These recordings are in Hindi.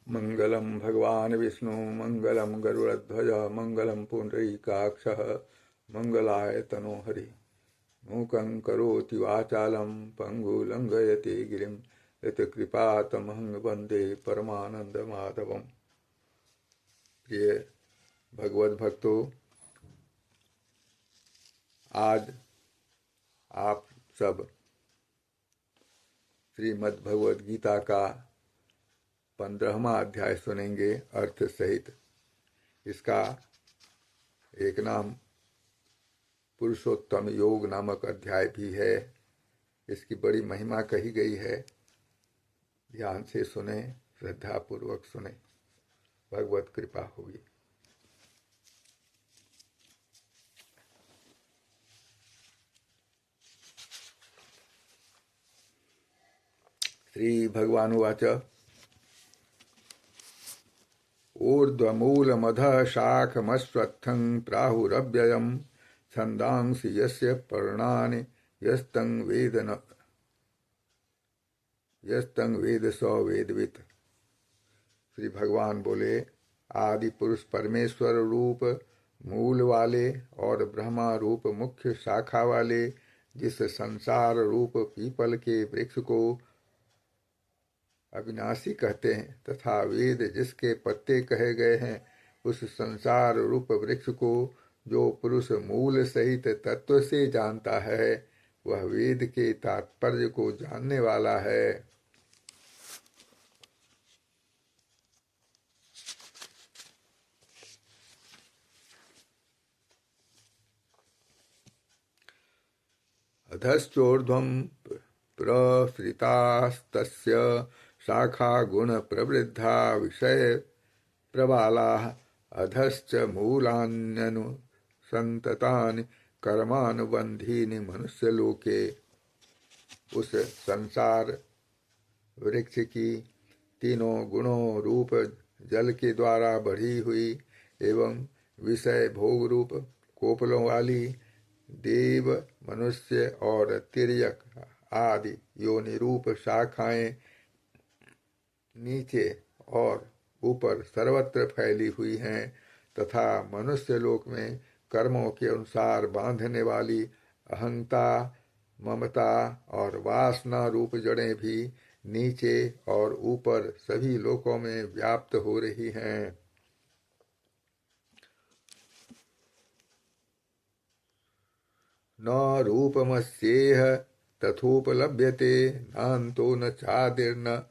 मंगलम भगवान विष्णु मंगलम गरुड़ध्वज मंगलम पुंडरीकाक्षः मंगलाय तनोहरि मूकं करोति वाचालं पंगुलंघयते गिरिं यत्कृपातमहं वन्दे परमानंदमाधवम्। प्रिय भगवत भक्तों, आज आप सब श्रीमद् भगवद गीता का 15वां अध्याय सुनेंगे अर्थ सहित। इसका एक नाम पुरुषोत्तम योग नामक अध्याय भी है। इसकी बड़ी महिमा कही गई है। ध्यान से सुने, श्रद्धा पूर्वक सुने, भगवत कृपा होगी। श्री भगवानुवाच ऊर्ध्वमूलमधः शाखमश्वत्थं प्राहुरव्ययं छन्दांसि यस्य पर्णानि यस्तं वेद स वेदवित्। श्री भगवान बोले, आदि पुरुष परमेश्वर रूप मूल वाले और ब्रह्मा रूप मुख्य शाखा वाले जिस संसार रूप पीपल के वृक्ष को अविनाशी कहते हैं तथा वेद जिसके पत्ते कहे गए हैं, उस संसार रूप वृक्ष को जो पुरुष मूल सहित तत्व से जानता है, वह वेद के तात्पर्य को जानने वाला है। अधश्चोर्ध्वं प्रसृतास्तस्य शाखा गुण प्रवृद्धा विषय प्रबालाः अधश्च मूलान्यनुसन्ततानि कर्मानुबन्धीनि मनुष्यलोके। उस संसार वृक्ष की तीनों गुणों रूप जल के द्वारा बढ़ी हुई एवं विषय भोग रूप कोपलों वाली देव, मनुष्य और तिर्यक आदि योनि रूप शाखाएं नीचे और ऊपर सर्वत्र फैली हुई हैं तथा मनुष्य लोक में कर्मों के अनुसार बांधने वाली अहंता, ममता और वासना रूप जड़ें भी नीचे और ऊपर सभी लोकों में व्याप्त हो रही हैं। न रूपमस्येह तथोपलभ्यते नान्तो न चादिर्न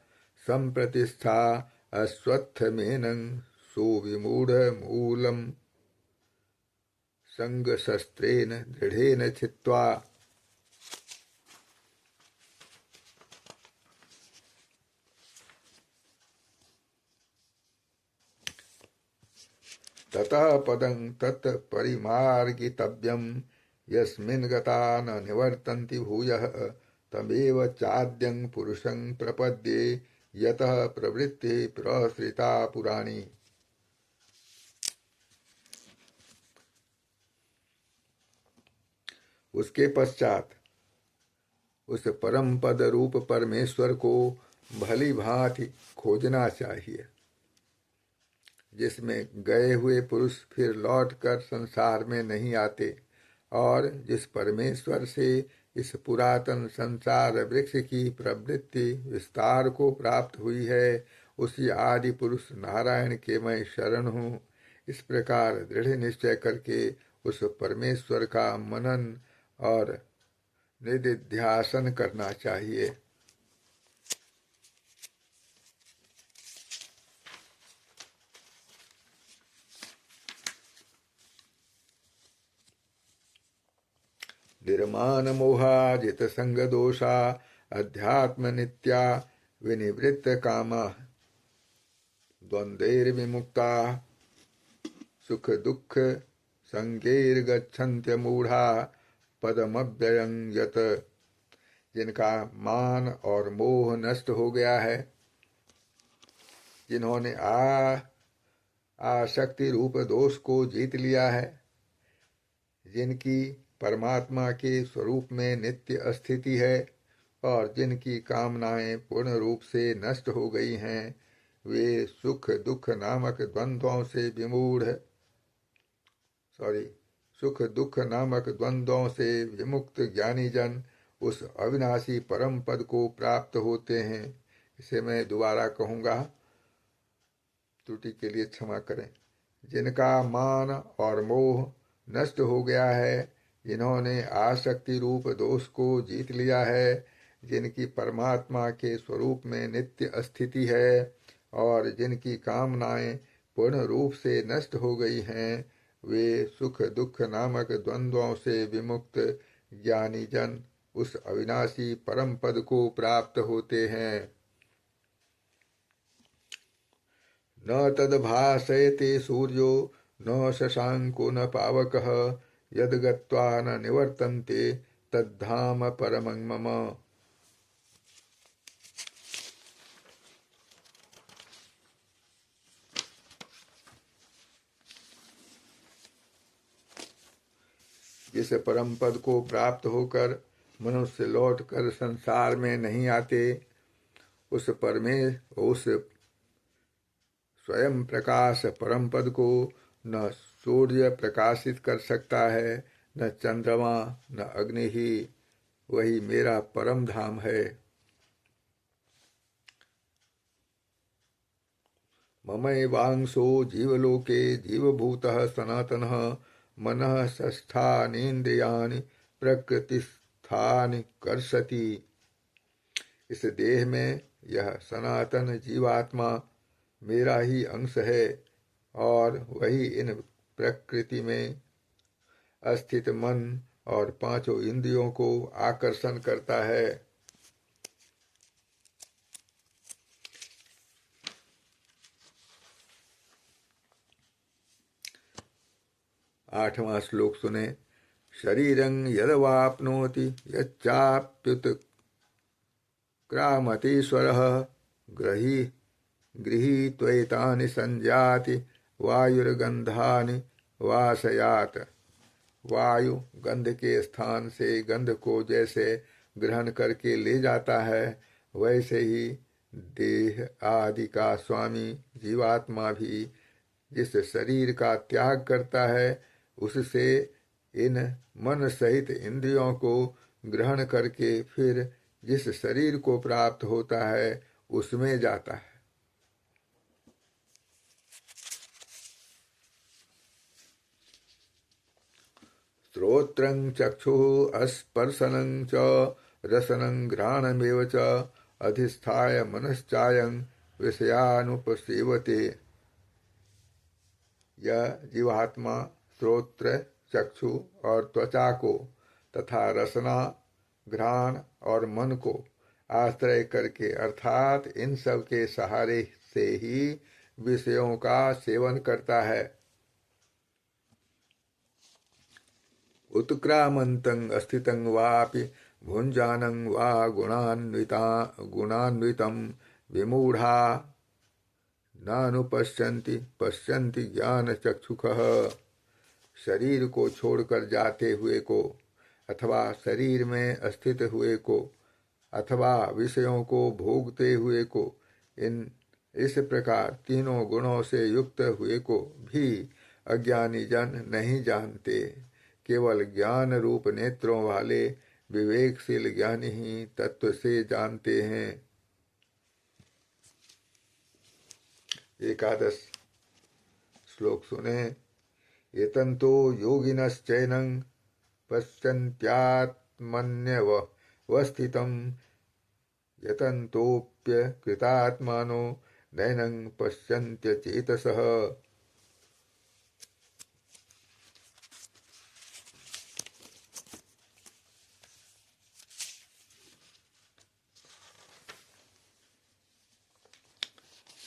संप्रतिष्ठा अश्वत्थमेनं सुविमूढमूलं संगशस्त्रेण दृढ़ेन छित्त्वा। ततः पदं तत्परिमार्गितव्यं यस्मिन् गता न निवर्तन्ति भूयः तमेव चाद्यं पुरुषं प्रपद्ये यतः प्रवृत्ति प्रसृता पुराणी। उसके पश्चात उस परम पद रूप परमेश्वर को भली भांति खोजना चाहिए, जिसमें गए हुए पुरुष फिर लौटकर संसार में नहीं आते और जिस परमेश्वर से इस पुरातन संसार वृक्ष की प्रवृत्ति विस्तार को प्राप्त हुई है, उसी आदि पुरुष नारायण के मैं शरण हूँ। इस प्रकार दृढ़ निश्चय करके उस परमेश्वर का मनन और निधिध्यासन करना चाहिए। निर्माण मोहाजित संग दोषा अध्यात्म नित्या विनिवृत्त कामा द्वंद्वैर्विमुक्ता सुख दुख संगैर्गच्छन्त्य मूढ़ा पदमव्ययं यत। जिनका मान और मोह नष्ट हो गया है, जिन्होंने आसक्ति रूप दोष को जीत लिया है, जिनकी परमात्मा के स्वरूप में नित्य स्थिति है और जिनकी कामनाएं पूर्ण रूप से नष्ट हो गई हैं, वे सुख दुख नामक द्वंद्वों से विमूढ़ सुख दुख नामक द्वंद्वों से विमुक्त ज्ञानी जन उस अविनाशी परम पद को प्राप्त होते हैं। इसे मैं दोबारा कहूँगा, त्रुटि के लिए क्षमा करें। जिनका मान और मोह नष्ट हो गया है, जिन्होंने आसक्ति रूप दोष को जीत लिया है, जिनकी परमात्मा के स्वरूप में नित्य स्थिति है और जिनकी कामनाएं पूर्ण रूप से नष्ट हो गई हैं, वे सुख दुख नामक द्वंद्वों से विमुक्त ज्ञानी जन उस अविनाशी परम पद को प्राप्त होते हैं। न तद्भासयते सूर्यो न शशांको न पावकः यद् गत्वा न निवर्तन्ते तद्धाम परमं मम। जिस परम पद को प्राप्त होकर मनुष्य लौटकर संसार में नहीं आते, उस स्वयं प्रकाश परम पद को न सूर्य प्रकाशित कर सकता है, न चंद्रमा, न अग्नि ही। वही मेरा परम धाम है। ममैवांशो जीवलोके जीवभूतः सनातनः मनः षष्ठानीन्द्रियाणि प्रकृतिस्थानि कर्षति। इस देह में यह सनातन जीवात्मा मेरा ही अंश है और वही इन प्रकृति में स्थित मन और पांचों इंद्रियों को आकर्षण करता है। 8वां श्लोक सुने। शरीरं यदवाप्नोति यच्चाप्युत्क्रामतीश्वरः गृहीत्वैतानि संजाति वायुर्गंधानि वासयात। वायु गंध के स्थान से गंध को जैसे ग्रहण करके ले जाता है, वैसे ही देह आदि का स्वामी जीवात्मा भी जिस शरीर का त्याग करता है, उससे इन मन सहित इंद्रियों को ग्रहण करके फिर जिस शरीर को प्राप्त होता है उसमें जाता है। श्रोत्रं चक्षुः स्पर्शनं च रसनं घ्राणमेव च अधिष्ठाय मनश्चायं विषयानुपसेवते। यह जीवात्मा श्रोत्र, चक्षु और त्वचा को तथा रसना, घ्राण और मन को आश्रय करके अर्थात इन सब के सहारे से ही विषयों का सेवन करता है। उत्क्रामन्तं अस्थितं वापि भुञ्जानं वा गुणान्वितं विमूढ़ा नानुपश्यन्ति पश्यन्ति ज्ञानचक्षुषः। शरीर को छोड़कर जाते हुए को अथवा शरीर में स्थित हुए को अथवा विषयों को भोगते हुए को, इस प्रकार तीनों गुणों से युक्त हुए को भी अज्ञानी जन नहीं जानते। केवल ज्ञान रूप नेत्रों वाले विवेकशील ज्ञानी ही तत्व से जानते हैं। 11 श्लोक सुने। एतन्तो योगिनश्चैनं पश्यन्त्यात्मन्यवस्थितं यतन्तोऽप्यकृतात्मानो नैनं पश्यन्त्यचेतसः।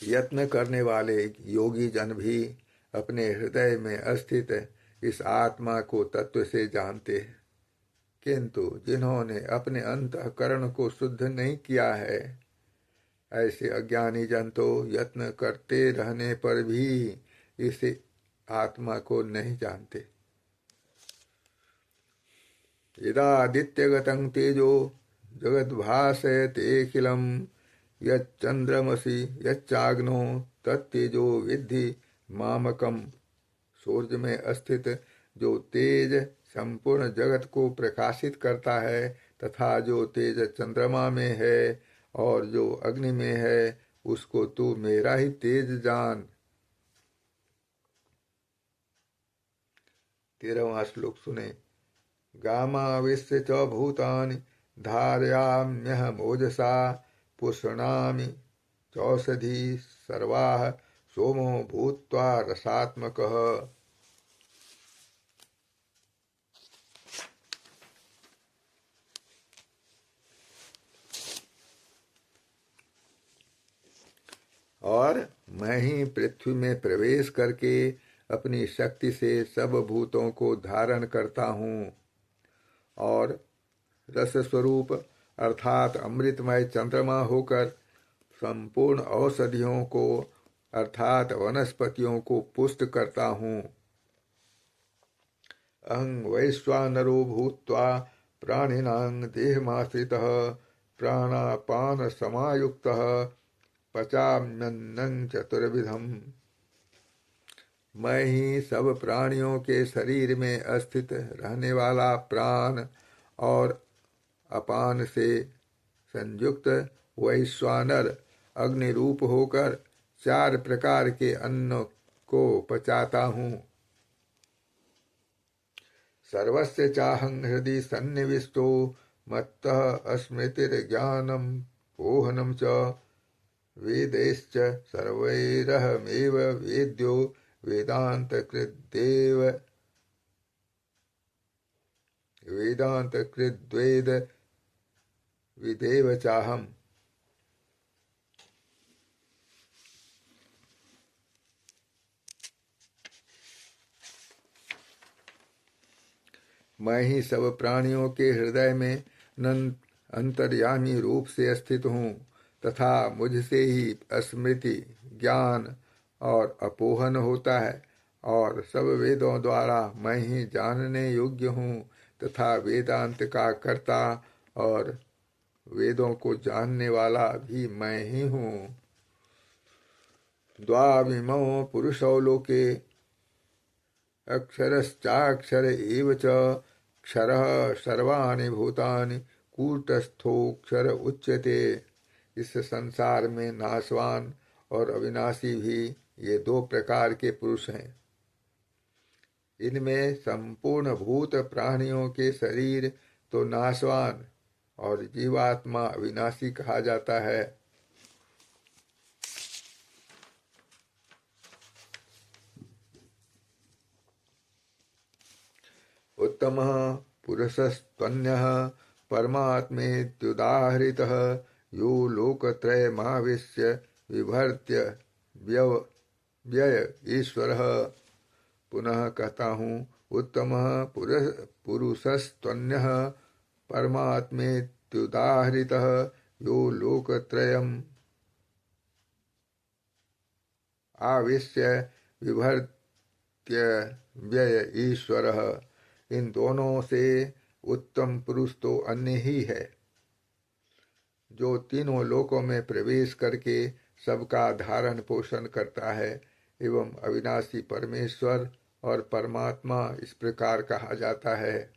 यत्न करने वाले योगी जन भी अपने हृदय में स्थित इस आत्मा को तत्व से जानते हैं, किंतु जिन्होंने अपने अंतःकरण को शुद्ध नहीं किया है, ऐसे अज्ञानी जन तो यत्न करते रहने पर भी इस आत्मा को नहीं जानते। यदादित्यगतं तेजो जगद्भासयतेऽखिलं यच्चंद्रमसि यच्चाग्नो तत्तेजो विद्धि मामकम। सूर्य में स्थित जो तेज संपूर्ण जगत को प्रकाशित करता है तथा जो तेज चंद्रमा में है और जो अग्नि में है उसको तू मेरा ही तेज जान। 13वां श्लोक सुने। गामाविश्य च भूतानि धारयाम्यहमोजसा पुष्णामि चौषधी सर्वाः सोमो भूत्वा रसात्मकः। और मैं ही पृथ्वी में प्रवेश करके अपनी शक्ति से सब भूतों को धारण करता हूँ और रस स्वरूप अर्थात अमृतमय चंद्रमा होकर संपूर्ण औषधियों को अर्थात वनस्पतियों को पुष्ट करता हूँ। अहं वैश्वानरो भूत्वा प्राणिनां देहमाश्रितः प्राणापान समायुक्तः पचाम्यन्नं चतुर्विधम्। मैं ही सब प्राणियों के शरीर में स्थित रहने वाला प्राण और अपान से संयुक्त वैश्वानर अग्नि रूप होकर 4 प्रकार के अन्न को पचाता हूँ। सर्वस्य चाहं हृदि सन्निविष्टो मत्तः स्मृतिर्ज्ञानं पोहनं च वेदैश्च सर्वैरहमेव वेद्यो वेदान्तकृद्वेद विदेव चाहम्। मैं ही सब प्राणियों के हृदय में अंतर्यामी रूप से स्थित हूँ तथा मुझसे ही स्मृति ज्ञान और अपोहन होता है और सब वेदों द्वारा मैं ही जानने योग्य हूँ तथा वेदांत का कर्ता और वेदों को जानने वाला भी मैं ही हूँ। द्वाविमौ पुरुषौ लोके अक्षरश्चाक्षर एव च क्षरः सर्वाणि भूतानि कूटस्थोक्षर उच्यते। इस संसार में नाशवान और अविनाशी भी ये 2 प्रकार के पुरुष हैं। इनमें संपूर्ण भूत प्राणियों के शरीर तो नाशवान और जीवात्मा अविनाशी कहा जाता है। उत्तमः पुरुषस्त्वन्यः परमात्मेत्युदाहृतः यो लोकत्रयमाविश्य विभर्त्य व्यय ईश्वरः। पुनः कहता हूँ, उत्तमः पुरुषस्त्वन्यः परमात्मेत्युदाहृतः यो लोकत्रयम् आविश्य विभर्त्य व्यय ईश्वरः। इन दोनों से उत्तम पुरुष तो अन्य ही है जो तीनों लोकों में प्रवेश करके सबका धारण पोषण करता है एवं अविनाशी परमेश्वर और परमात्मा इस प्रकार कहा जाता है।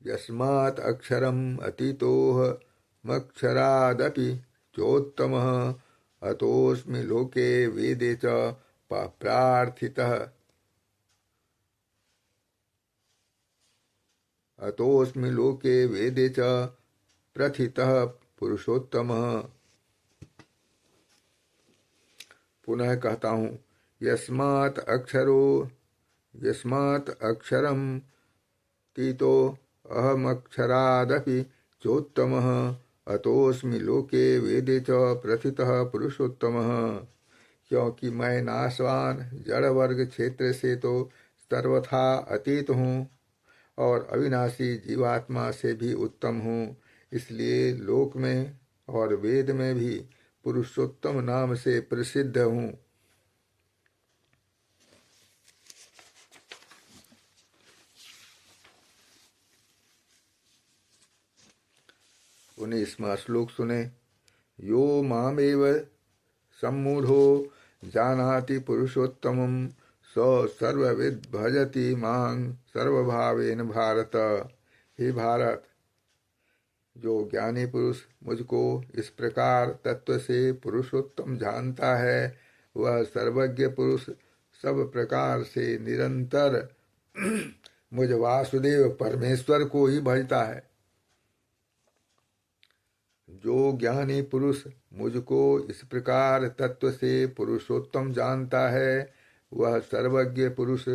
यस्मात् अक्षरम् अतीतोऽहमक्षरादपि चोत्तमः अतोऽस्मि लोके वेदे च प्रार्थितः। अतोऽस्मि लोके वेदे च प्रथितः पुरुषोत्तमः। पुनः कहता हूँ, यस्मात् अक्षरम् तीतो अहमक्षरादपि चोत्तमः अतोऽस्मि लोके वेदे च प्रथितः पुरुषोत्तमः। क्योंकि मैं नाशवान जड़ वर्ग क्षेत्र से तो सर्वथा अतीत हूँ और अविनाशी जीवात्मा से भी उत्तम हूँ, इसलिए लोक में और वेद में भी पुरुषोत्तम नाम से प्रसिद्ध हूँ। 19वां श्लोक सुने। यो मामेव सम्मूढ़ो जानाति पुरुषोत्तमं स सर्वविद् भजति मां सर्वभावेन भारत। हे भारत, जो ज्ञानी पुरुष मुझको इस प्रकार तत्व से पुरुषोत्तम जानता है, वह सर्वज्ञ पुरुष सब प्रकार से निरंतर मुझ वासुदेव परमेश्वर को ही भजता है। जो ज्ञानी पुरुष मुझको इस प्रकार तत्व से पुरुषोत्तम जानता है, वह सर्वज्ञ पुरुष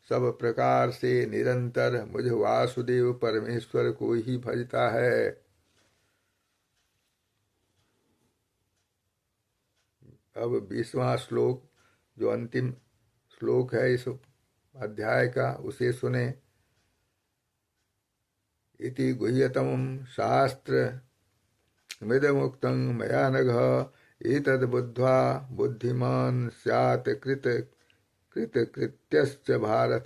सब प्रकार से निरंतर मुझ वासुदेव परमेश्वर को ही भजता है। अब 20वां श्लोक, जो अंतिम श्लोक है इस अध्याय का, उसे सुने। इति गुह्यतमं शास्त्र मिदमुक्तं मया नघ एतद् बुद्ध्वा बुद्धिमान् स्यात् कृतकृत्यश्च भारत।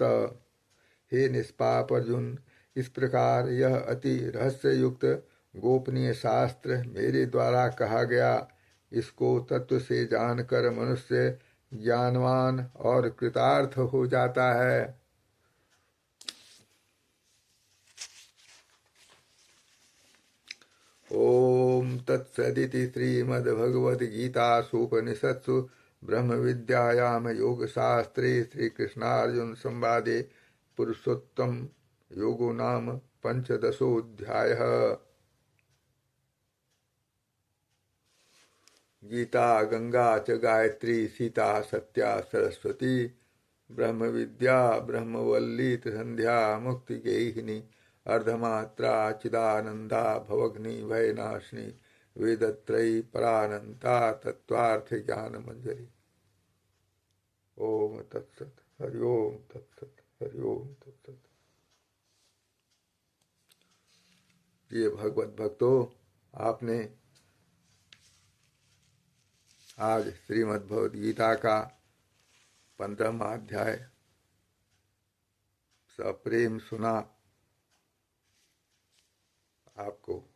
हे निष्पाप अर्जुन, इस प्रकार यह अति रहस्य युक्त गोपनीय शास्त्र मेरे द्वारा कहा गया। इसको तत्व से जानकर मनुष्य ज्ञानवान और कृतार्थ हो जाता है। ओम तत्सदिति श्रीमद्भगवद्गीतासूपनिषत्सु ब्रह्म विद्यायां योगशास्त्रे श्रीकृष्णार्जुन संवादे पुरुषोत्तम योगो नाम पंचदशोऽध्यायः। गीता गंगा च गायत्री सीता सत्या सरस्वती ब्रह्म विद्या ब्रह्मवल्ली त्रिसंध्या मुक्ति गेहिनी अर्धमात्रा चिदानंदा भवग्नि भयनाशिनी वेदत्रयी परानंता तत्वार्थ ज्ञान मंजरी। ओम तत्सत। हरि ओम तत्सत। हरि ओम तत्सत। ये भगवत भक्तों, आपने आज श्रीमद् भगवद गीता का 15वां अध्याय सप्रेम सुना। आपको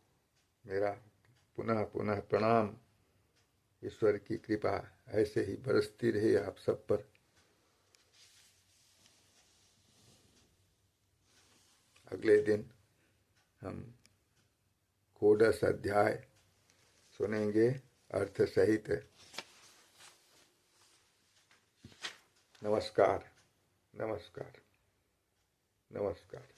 मेरा पुनः पुनः प्रणाम। ईश्वर की कृपा ऐसे ही बरसती रहे आप सब पर। अगले दिन हम 14 अध्याय सुनेंगे अर्थ सहित। नमस्कार, नमस्कार, नमस्कार।